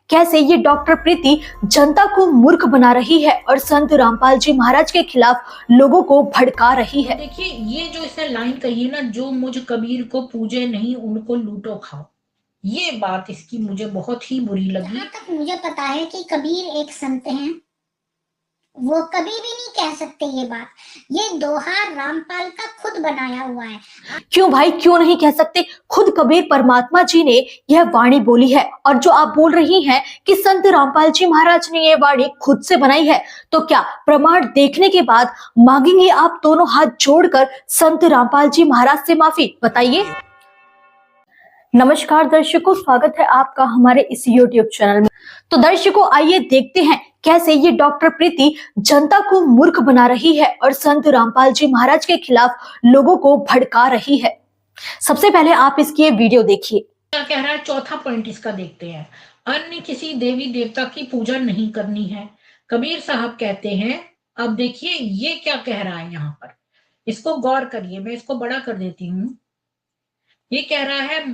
कैसे ये डॉक्टर प्रीति जनता को मूर्ख बना रही है और संत रामपाल जी महाराज के खिलाफ लोगों को भड़का रही है। देखिए, ये जो इसने लाइन कही है ना, जो मुझ कबीर को पूजे नहीं उनको लूटो खाओ, ये बात इसकी मुझे बहुत ही बुरी लगी। जहाँ तक मुझे पता है कि कबीर एक संत हैं, वो कभी भी नहीं कह सकते ये बात। ये दोहा रामपाल का खुद बनाया हुआ है। क्यों भाई, क्यों नहीं कह सकते? खुद कबीर परमात्मा जी ने यह वाणी बोली है और जो आप बोल रही हैं कि संत रामपाल जी महाराज ने यह वाणी खुद से बनाई है, तो क्या प्रमाण देखने के बाद मांगेंगे आप दोनों हाथ जोड़कर संत रामपाल जी महाराज से माफी? बताइए। नमस्कार दर्शकों, स्वागत है आपका हमारे इस YouTube चैनल में। तो दर्शकों, आइए देखते हैं कैसे ये डॉक्टर प्रीति जनता को मूर्ख बना रही है और संत रामपाल जी महाराज के खिलाफ लोगों को भड़का रही है। सबसे पहले आप इसकी ये वीडियो देखिए। क्या कह रहा है, चौथा पॉइंट इसका देखते हैं। अन्य किसी देवी देवता की पूजा नहीं करनी है, कबीर साहब कहते हैं। अब देखिए ये क्या कह रहा है यहाँ पर, इसको गौर करिए, मैं इसको बड़ा कर देती हूँ। ये कह रहा है,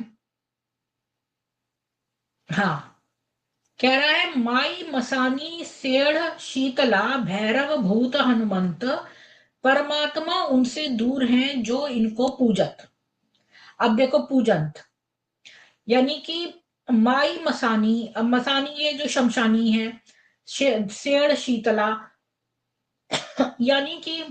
हाँ, कह रहा है माई मसानी सेठ शीतला भैरव भूत हनुमंत, परमात्मा उनसे दूर हैं जो इनको पूजत। अब देखो पूजंत यानी कि माई मसानी, अब मसानी ये जो शमशानी है, सेठ शीतला यानी कि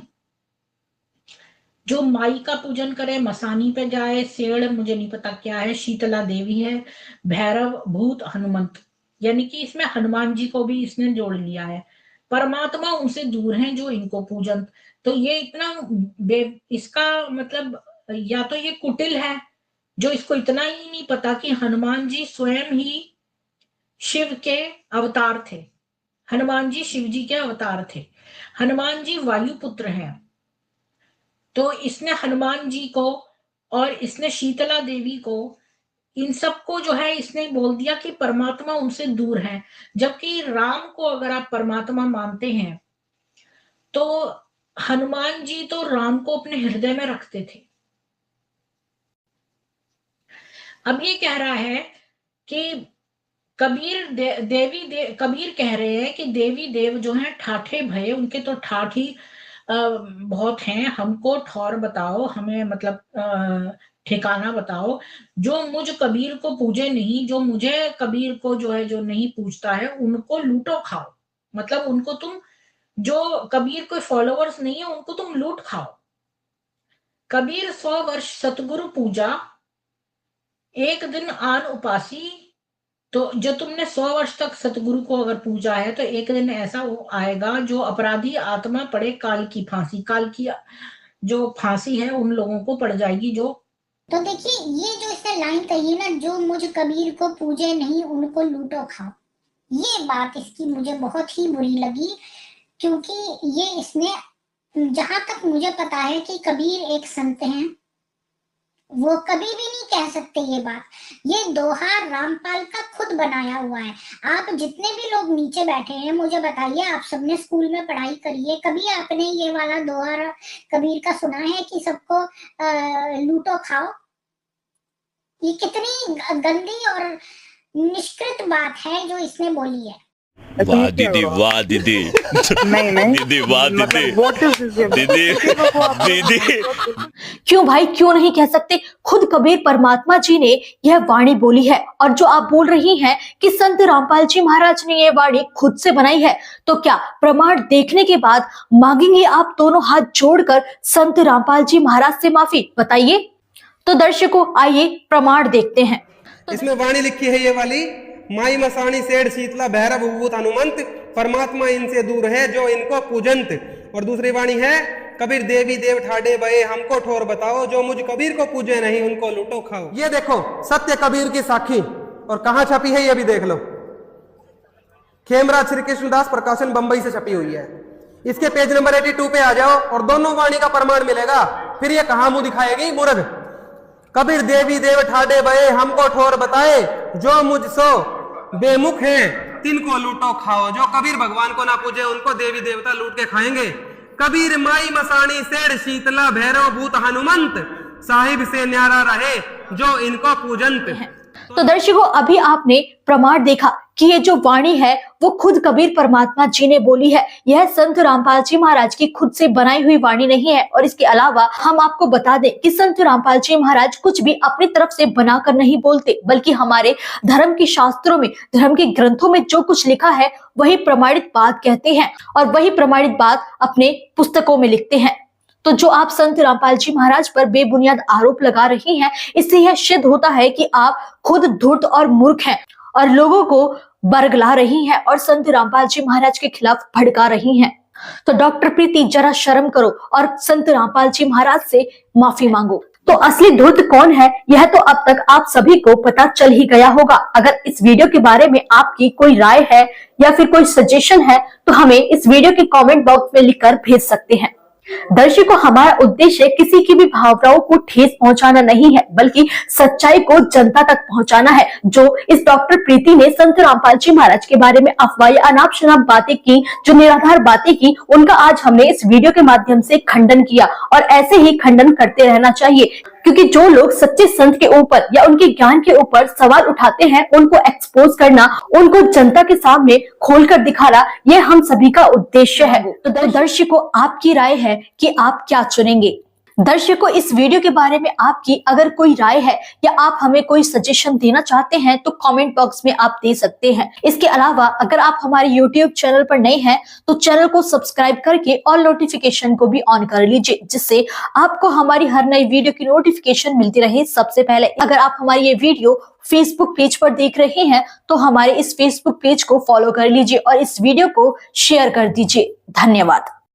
जो माई का पूजन करे, मसानी पे जाए, सेड़ मुझे नहीं पता क्या है, शीतला देवी है, भैरव भूत हनुमंत यानी कि इसमें हनुमान जी को भी इसने जोड़ लिया है। परमात्मा उनसे दूर हैं जो इनको पूजन। तो ये इतना इसका मतलब या तो ये कुटिल है जो इसको इतना ही नहीं पता कि हनुमान जी स्वयं ही शिव के अवतार थे। हनुमान जी शिव जी के अवतार थे। हनुमान जी वायुपुत्र हैं। तो इसने हनुमान जी को और इसने शीतला देवी को, इन सबको जो है इसने बोल दिया कि परमात्मा उनसे दूर है। जबकि राम को अगर आप परमात्मा मानते हैं तो हनुमान जी तो राम को अपने हृदय में रखते थे। अब ये कह रहा है कि कबीर कह रहे हैं कि देवी देव जो हैं ठाठे भये, उनके तो ठाठ ही बहुत हैं। हमको ठौर बताओ, हमें मतलब ठिकाना बताओ। जो मुझ कबीर को पूजे नहीं, जो मुझे कबीर को जो है जो नहीं पूजता है, उनको लूटो खाओ। मतलब उनको तुम, जो कबीर कोई फॉलोअर्स नहीं है, उनको तुम लूट खाओ। कबीर 100 वर्ष सतगुरु पूजा, एक दिन आन उपासी। तो जो तुमने 100 वर्ष तक सतगुरु को अगर पूजा है, तो एक दिन ऐसा आएगा जो अपराधी आत्मा पड़े काल की फांसी। काल की जो फांसी है उन लोगों को पड़ जाएगी जो। तो देखिए ये जो इसने लाइन कही है ना, जो मुझ कबीर को पूजे नहीं उनको लूटो खाओ, ये बात इसकी मुझे बहुत ही बुरी लगी। क्योंकि ये इसने, जहां तक मुझे पता है कि कबीर एक संत हैं, वो कभी भी नहीं कह सकते ये बात। ये दोहा रामपाल का खुद बनाया हुआ है। आप जितने भी लोग नीचे बैठे हैं, मुझे बताइए, आप सबने स्कूल में पढ़ाई करी है, कभी आपने ये वाला दोहा कबीर का सुना है कि सबको लूटो खाओ? ये कितनी गंदी और निष्कृत बात है जो इसने बोली है। वाह दीदी, वाह दीदी, नहीं दीदी, वाह दीदी, दीदी, दीदी। क्यों भाई, क्यों नहीं कह सकते? खुद कबीर परमात्मा जी ने यह वाणी बोली है और जो आप बोल रही हैं कि संत रामपाल जी महाराज ने यह वाणी खुद से बनाई है, तो क्या प्रमाण देखने के बाद मांगेंगे आप दोनों हाथ जोड़कर संत रामपाल जी महाराज से माफी? बताइए। तो दर्शकों, आइए प्रमाण देखते हैं। इसमें वाणी लिखी है ये वाली, माई मसानी सेठ शीतला भैरव भूत हनुमंत, परमात्मा इनसे दूर है जो इनको पूजंत। और दूसरी वाणी है, कबीर देवी देव ठाडे भये हमको ठोर बताओ, जो मुझ कबीर को पूजे नहीं उनको लूटो खाओ। ये देखो सत्य कबीर की साखी, और कहां छपी है ये भी देख लो। खेमराज श्री कृष्णदास प्रकाशन बंबई से छपी हुई है। इसके पेज नंबर 82 पे आ जाओ और दोनों वाणी का प्रमाण मिलेगा। फिर ये कहां मुंह दिखाएगी मूर्ख। कबीर देवी देव ठाडे भये हमको ठोर बताए, जो मुझसो बेमुख हैं तिनको लूटो खाओ। जो कबीर भगवान को ना पूजे उनको देवी देवता लूट के खाएंगे। कबीर माई मसानी सेठ शीतला भैरव भूत हनुमंत, साहिब से न्यारा रहे जो इनको पूजंत। तो दर्शकों, अभी आपने प्रमाण देखा कि ये जो वाणी है वो खुद कबीर परमात्मा जी ने बोली है। यह संत रामपाल जी महाराज की खुद से बनाई हुई वाणी नहीं है। और इसके अलावा हम आपको बता दें कि संत रामपाल जी महाराज कुछ भी अपनी तरफ से बनाकर नहीं बोलते, बल्कि हमारे धर्म के शास्त्रों में, धर्म के ग्रंथों में जो कुछ लिखा है वही प्रमाणित बात कहते हैं और वही प्रमाणित बात अपने पुस्तकों में लिखते हैं। तो जो आप संत रामपाल जी महाराज पर बेबुनियाद आरोप लगा रही हैं, इससे यह सिद्ध होता है कि आप खुद धूर्त और मूर्ख हैं और लोगों को बरगला रही हैं और संत रामपाल जी महाराज के खिलाफ भड़का रही हैं। तो डॉक्टर प्रीति जरा शर्म करो और संत रामपाल जी महाराज से माफी मांगो। तो असली धूर्त कौन है यह तो अब तक आप सभी को पता चल ही गया होगा। अगर इस वीडियो के बारे में आपकी कोई राय है या फिर कोई सजेशन है तो हमें इस वीडियो के कमेंट बॉक्स में लिखकर भेज सकते हैं। दर्शकों, हमारा उद्देश्य किसी की भी भावनाओं को ठेस पहुंचाना नहीं है, बल्कि सच्चाई को जनता तक पहुंचाना है। जो इस डॉक्टर प्रीति ने संत रामपाल जी महाराज के बारे में अफवाह या अनाप शनाप बातें की, जो निराधार बातें की, उनका आज हमने इस वीडियो के माध्यम से खंडन किया और ऐसे ही खंडन करते रहना चाहिए, क्योंकि जो लोग सच्चे संत के ऊपर या उनके ज्ञान के ऊपर सवाल उठाते हैं, उनको एक्सपोज करना, उनको जनता के सामने खोलकर दिखाना, ये हम सभी का उद्देश्य है। तो दर्शकों, आपकी राय है कि आप क्या चुनेंगे। दर्शकों, इस वीडियो के बारे में आपकी अगर कोई राय है या आप हमें कोई सजेशन देना चाहते हैं तो कमेंट बॉक्स में आप दे सकते हैं। इसके अलावा अगर आप हमारे YouTube चैनल पर नए हैं तो चैनल को सब्सक्राइब करके ऑल नोटिफिकेशन को भी ऑन कर लीजिए, जिससे आपको हमारी हर नई वीडियो की नोटिफिकेशन मिलती रहे सबसे पहले। अगर आप हमारी ये वीडियो फेसबुक पेज पर देख रहे हैं तो हमारे इस फेसबुक पेज को फॉलो कर लीजिए और इस वीडियो को शेयर कर दीजिए। धन्यवाद।